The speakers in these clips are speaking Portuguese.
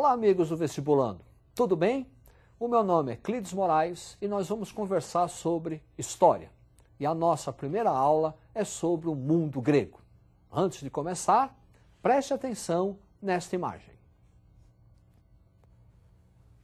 Olá, amigos do Vestibulando. Tudo bem? O meu nome é Clides Moraes e nós vamos conversar sobre história. E a nossa primeira aula é sobre o mundo grego. Antes de começar, preste atenção nesta imagem.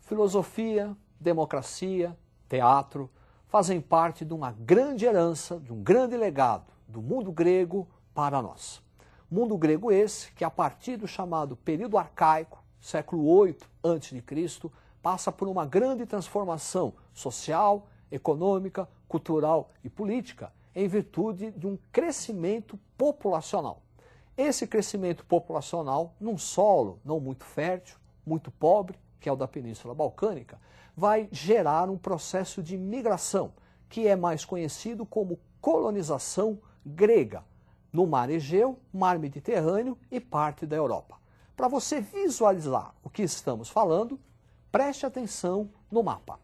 Filosofia, democracia, teatro fazem parte de uma grande herança, de um grande legado do mundo grego para nós. Mundo grego esse que, a partir do chamado período arcaico, século VIII a.C., passa por uma grande transformação social, econômica, cultural e política em virtude de um crescimento populacional. Esse crescimento populacional, num solo não muito fértil, muito pobre, que é o da Península Balcânica, vai gerar um processo de migração, que é mais conhecido como colonização grega, no Mar Egeu, Mar Mediterrâneo e parte da Europa. Para você visualizar o que estamos falando, preste atenção no mapa.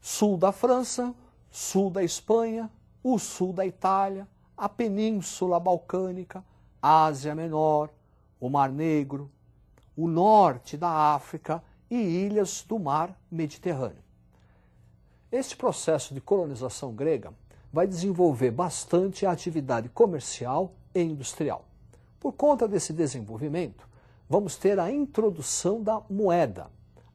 Sul da França, sul da Espanha, o sul da Itália, a Península Balcânica, a Ásia Menor, o Mar Negro, o norte da África e ilhas do Mar Mediterrâneo. Este processo de colonização grega vai desenvolver bastante a atividade comercial e industrial. Por conta desse desenvolvimento, vamos ter a introdução da moeda.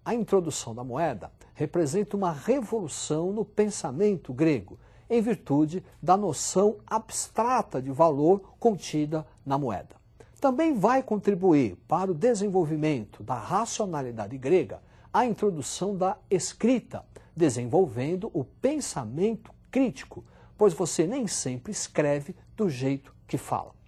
A introdução da moeda representa uma revolução no pensamento grego, em virtude da noção abstrata de valor contida na moeda. Também vai contribuir para o desenvolvimento da racionalidade grega a introdução da escrita, desenvolvendo o pensamento crítico, pois você nem sempre escreve do jeito que fala.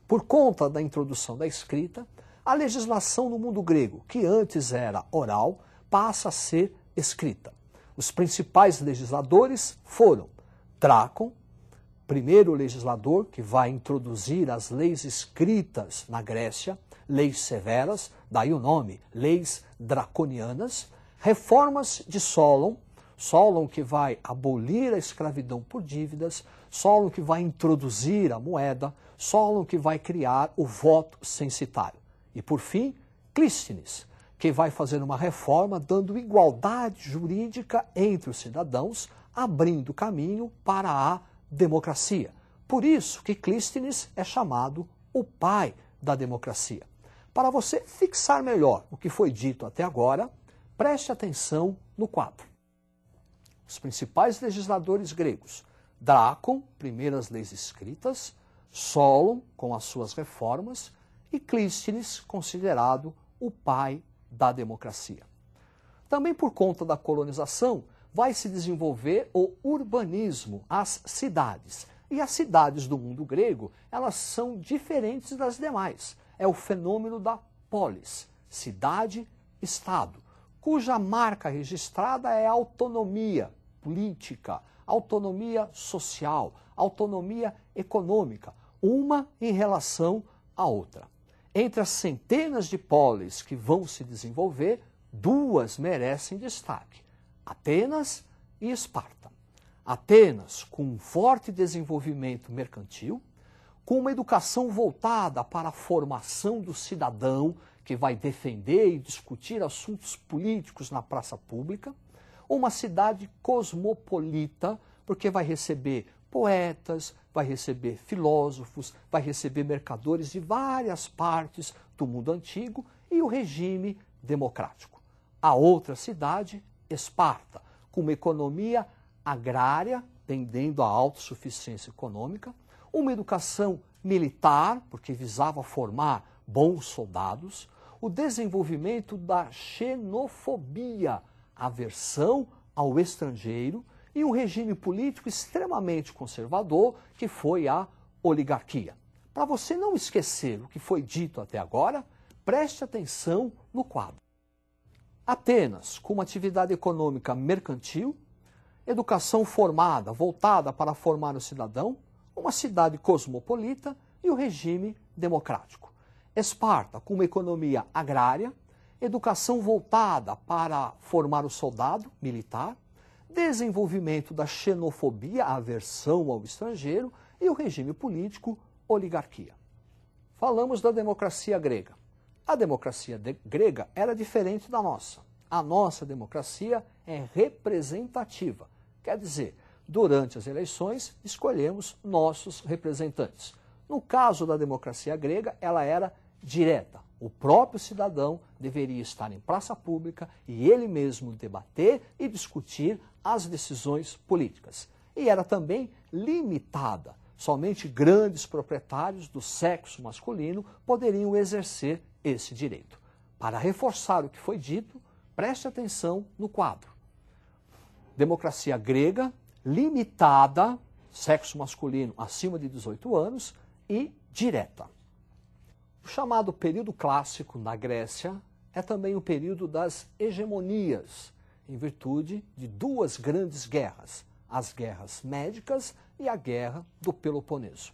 Por conta da introdução da escrita, a legislação no mundo grego, que antes era oral, passa a ser escrita. Os principais legisladores foram Drácon, primeiro legislador que vai introduzir as leis escritas na Grécia, leis severas, daí o nome, leis draconianas, reformas de Solon, Solon que vai abolir a escravidão por dívidas, Solon que vai introduzir a moeda, Solon que vai criar o voto censitário. E por fim, Clístenes, que vai fazer uma reforma dando igualdade jurídica entre os cidadãos, abrindo caminho para a democracia. Por isso que Clístenes é chamado o pai da democracia. Para você fixar melhor o que foi dito até agora, preste atenção no quadro. Os principais legisladores gregos: Drácon, primeiras leis escritas, Solon, com as suas reformas, e Clístenes, considerado o pai da democracia. Também por conta da colonização, vai se desenvolver o urbanismo, as cidades. E as cidades do mundo grego, elas são diferentes das demais. É o fenômeno da polis, cidade-estado, cuja marca registrada é a autonomia política, autonomia social, autonomia econômica, uma em relação à outra. Entre as centenas de polis que vão se desenvolver, duas merecem destaque: Atenas e Esparta. Atenas, com um forte desenvolvimento mercantil, com uma educação voltada para a formação do cidadão, que vai defender e discutir assuntos políticos na praça pública, uma cidade cosmopolita, porque vai receber poetas, vai receber filósofos, vai receber mercadores de várias partes do mundo antigo e o regime democrático. A outra cidade, Esparta, com uma economia agrária, tendendo à autossuficiência econômica, uma educação militar, porque visava formar bons soldados, o desenvolvimento da xenofobia, aversão ao estrangeiro, e um regime político extremamente conservador, que foi a oligarquia. Para você não esquecer o que foi dito até agora, preste atenção no quadro. Atenas, com uma atividade econômica mercantil, educação formada, voltada para formar o cidadão, uma cidade cosmopolita e o regime democrático. Esparta, com uma economia agrária, educação voltada para formar o soldado militar, desenvolvimento da xenofobia, a aversão ao estrangeiro, e o regime político, oligarquia. Falamos da democracia grega. A democracia grega era diferente da nossa. A nossa democracia é representativa. Quer dizer, durante as eleições, escolhemos nossos representantes. No caso da democracia grega, ela era direta. O próprio cidadão deveria estar em praça pública e ele mesmo debater e discutir as decisões políticas. E era também limitada. Somente grandes proprietários do sexo masculino poderiam exercer esse direito. Para reforçar o que foi dito, preste atenção no quadro. Democracia grega, limitada, sexo masculino acima de 18 anos e direta. O chamado período clássico na Grécia é também o período das hegemonias, em virtude de duas grandes guerras, as guerras médicas e a guerra do Peloponeso.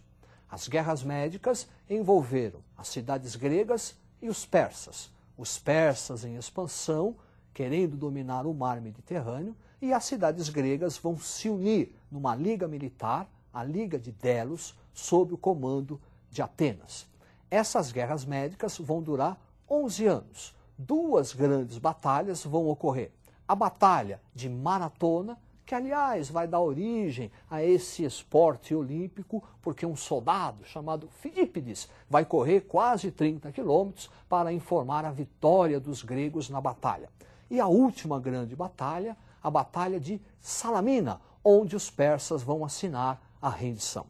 As guerras médicas envolveram as cidades gregas e os persas. Os persas em expansão, querendo dominar o mar Mediterrâneo, e as cidades gregas vão se unir numa liga militar, a Liga de Delos, sob o comando de Atenas. Essas guerras médicas vão durar 11 anos. Duas grandes batalhas vão ocorrer. A Batalha de Maratona, que aliás vai dar origem a esse esporte olímpico, porque um soldado chamado Fidípides vai correr quase 30 quilômetros para informar a vitória dos gregos na batalha. E a última grande batalha, a Batalha de Salamina, onde os persas vão assinar a rendição.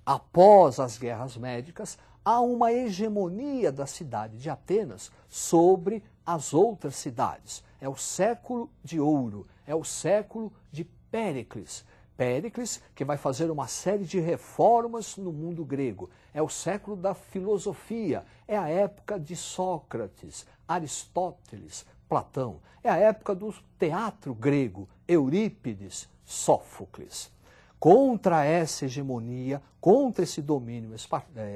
Após as guerras médicas, há uma hegemonia da cidade de Atenas sobre as outras cidades. É o século de ouro, é o século de Péricles. Péricles, que vai fazer uma série de reformas no mundo grego. É o século da filosofia, é a época de Sócrates, Aristóteles, Platão. É a época do teatro grego, Eurípides, Sófocles. Contra essa hegemonia, contra esse domínio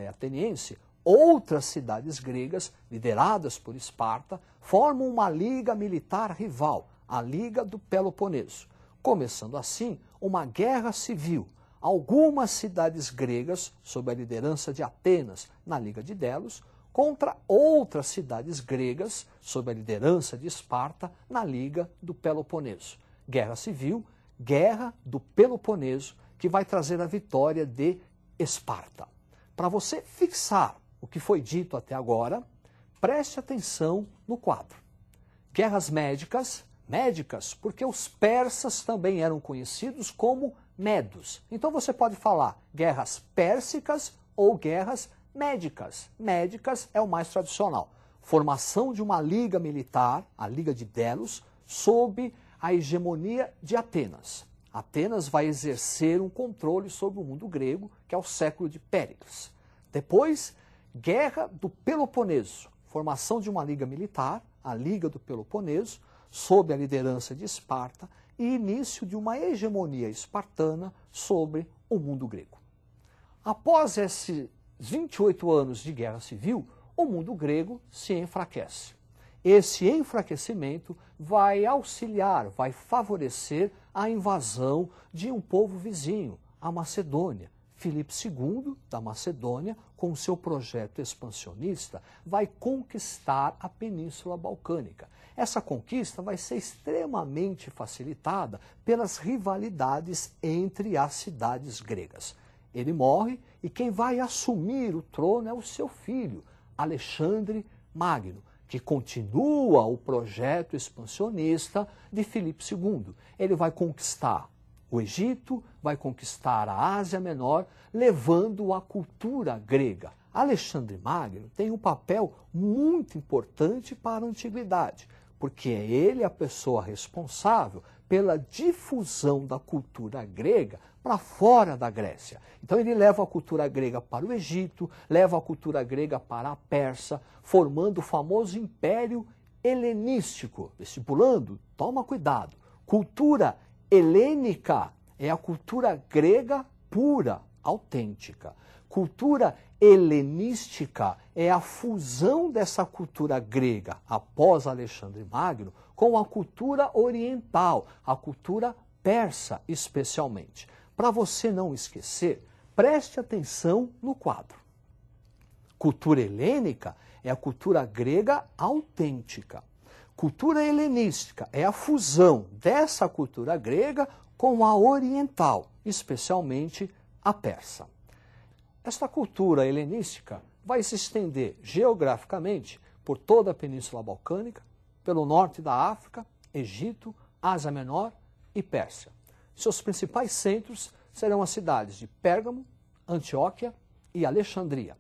ateniense, outras cidades gregas, lideradas por Esparta, formam uma liga militar rival, a Liga do Peloponeso. Começando assim uma guerra civil. Algumas cidades gregas, sob a liderança de Atenas, na Liga de Delos, contra outras cidades gregas, sob a liderança de Esparta, na Liga do Peloponeso. Guerra civil, Guerra do Peloponeso, que vai trazer a vitória de Esparta. Para você fixar o que foi dito até agora, preste atenção no quadro. Guerras médicas, porque os persas também eram conhecidos como medos. Então você pode falar guerras pérsicas ou guerras médicas. Médicas é o mais tradicional. Formação de uma liga militar, a Liga de Delos, sob a hegemonia de Atenas. Atenas vai exercer um controle sobre o mundo grego, que é o século de Péricles. Depois, Guerra do Peloponeso, formação de uma liga militar, a Liga do Peloponeso, sob a liderança de Esparta, e início de uma hegemonia espartana sobre o mundo grego. Após esses 28 anos de guerra civil, o mundo grego se enfraquece. Esse enfraquecimento vai auxiliar, vai favorecer a invasão de um povo vizinho, a Macedônia. Filipe II, da Macedônia, com seu projeto expansionista, vai conquistar a Península Balcânica. Essa conquista vai ser extremamente facilitada pelas rivalidades entre as cidades gregas. Ele morre e quem vai assumir o trono é o seu filho, Alexandre Magno, que continua o projeto expansionista de Filipe II. Ele vai conquistar o Egito, vai conquistar a Ásia Menor, levando a cultura grega. Alexandre Magno tem um papel muito importante para a antiguidade, porque é ele a pessoa responsável pela difusão da cultura grega para fora da Grécia. Então ele leva a cultura grega para o Egito, leva a cultura grega para a Pérsia, formando o famoso Império Helenístico. Vestibulando, toma cuidado. Cultura helênica é a cultura grega pura, autêntica. Cultura helenística é a fusão dessa cultura grega, após Alexandre Magno, com a cultura oriental, a cultura persa especialmente. Para você não esquecer, preste atenção no quadro. Cultura helênica é a cultura grega autêntica. Cultura helenística é a fusão dessa cultura grega com a oriental, especialmente a persa. Esta cultura helenística vai se estender geograficamente por toda a Península Balcânica, pelo norte da África, Egito, Ásia Menor e Pérsia. Seus principais centros serão as cidades de Pérgamo, Antioquia e Alexandria.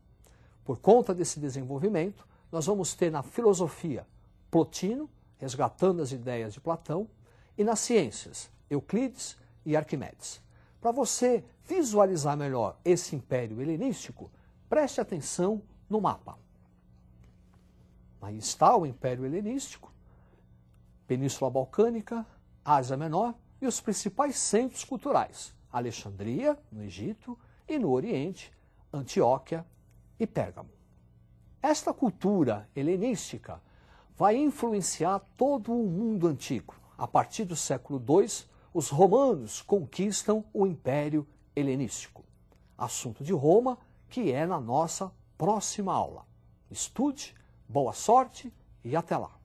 Por conta desse desenvolvimento, nós vamos ter na filosofia Plotino, resgatando as ideias de Platão, e nas ciências Euclides e Arquimedes. Para você visualizar melhor esse império helenístico, preste atenção no mapa. Aí está o Império Helenístico, Península Balcânica, Ásia Menor e os principais centros culturais, Alexandria, no Egito, e no Oriente, Antioquia e Pérgamo. Esta cultura helenística vai influenciar todo o mundo antigo. A partir do século II, os romanos conquistam o Império Helenístico. Assunto de Roma, que é na nossa próxima aula. Estude, boa sorte e até lá!